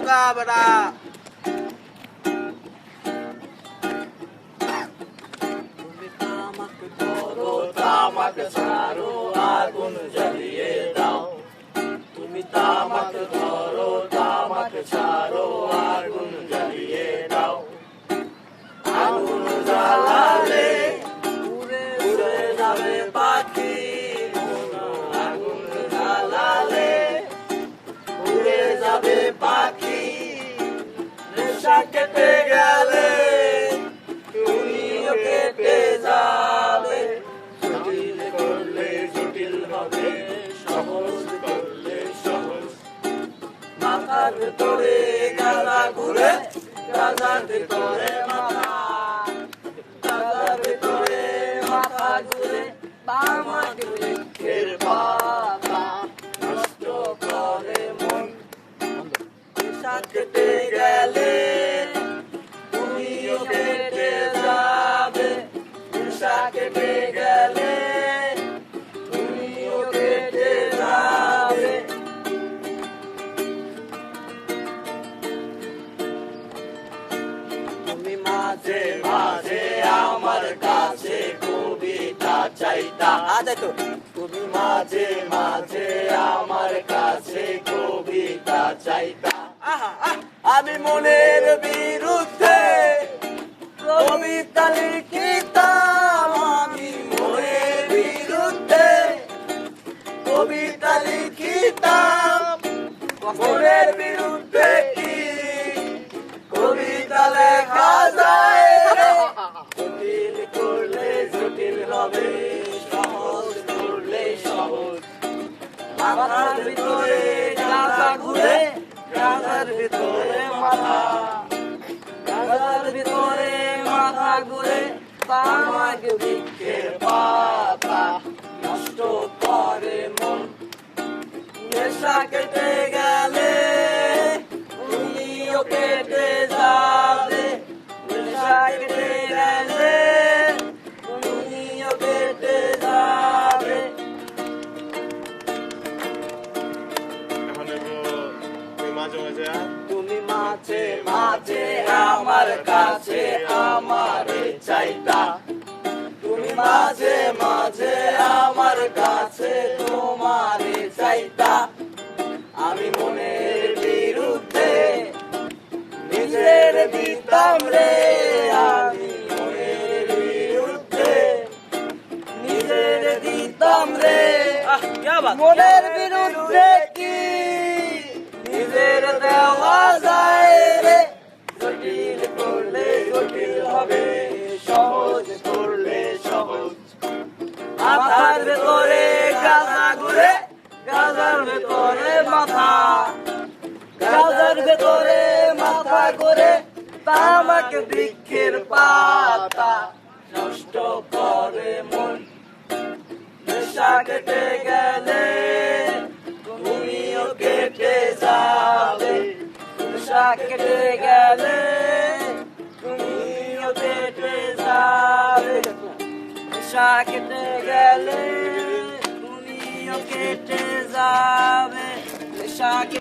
বোকা বেটা। তুমি তামাক ধরো তামাক ছাড়ো আগুন জ্বালিয়ে দাও। তুমি তামাক ধরো তামাক ছাড়ো আগুন জ্বালিয়ে দাও। আগুন জ্বালালে উড়ে উড়ে যাবে পাখি। আগুন জ্বালালে উড়ে যাবে পাখি। নেশা কেটে গেলে তুমিও কেটে যাবে। জটিল করলে জটিল হবে, সহজ করলে সহজ। মাথার ভেতরে গাঁদা ঘুরে, গাঁদার ভেতরে মাথা। গাঁদার ভেতরে মাথা ঘুরে, তামাক বৃক্ষের পাতা নষ্ট করে মন। নেশা কেটে গেলে তুমিও কেটে যাবে। নেশা কেটে গেলে তুমিও কেটে যাবে। তুমি মাঝে মাঝে আমার কাছে কবিতা চাইতা। তুমি মাঝে মাঝে আমার কাছে কবিতা চাইতা। আমি মনের বিরুদ্ধে কবিতা লিখিতাম। আমি মনের বিরুদ্ধে কবিতা লিখিতাম। মনের বিরুদ্ধে কি কবিতা লেখা যায় রে? জটিল করলে জটিল হবে, সহজ করলে সহজ। মাথার ভিতরে গাঁদা ঘুরে, গাঁদার ভিতরে মাথা। গাঁদার ভিতরে মাথা ঘুরে, তামাক বৃক্ষের পাতা নষ্ট করে মন। নেশা কেটে গেলে তুমিও কেটে যাবে। নেশা কেটে গেলে তুমিও কেটে যাবে। তুমি মাঝে মাঝে আমার কাছে আমারে চাইতা। তুমি মাঝে মাঝে আমার কাছে তোমারে চাইতা। আমি মনের বিরুদ্ধে নিজের দিতাম রে। আমি মনের বিরুদ্ধে নিজের দিতাম রে। মনের বিরুদ্ধে কি নিজের দেওয়া যায় রে? জটিল করলে জটিল হবে, সহজ করলে সহজ। মাথার ভেতরে গাঁদা ঘুরে, গাঁদার ভেতরে মাথা। গাঁদার ভেতরে মাথা ঘুরে, তামাক বৃক্ষের পাতা নষ্ট করে মন। নেশা কেটে গেলে তুমিও কেটে যাবে। নেশা কেটে গেলে তুমিও কেটে যাবে। নেশা কেটে গেলে তুমিও কেটে যাবে। নেশা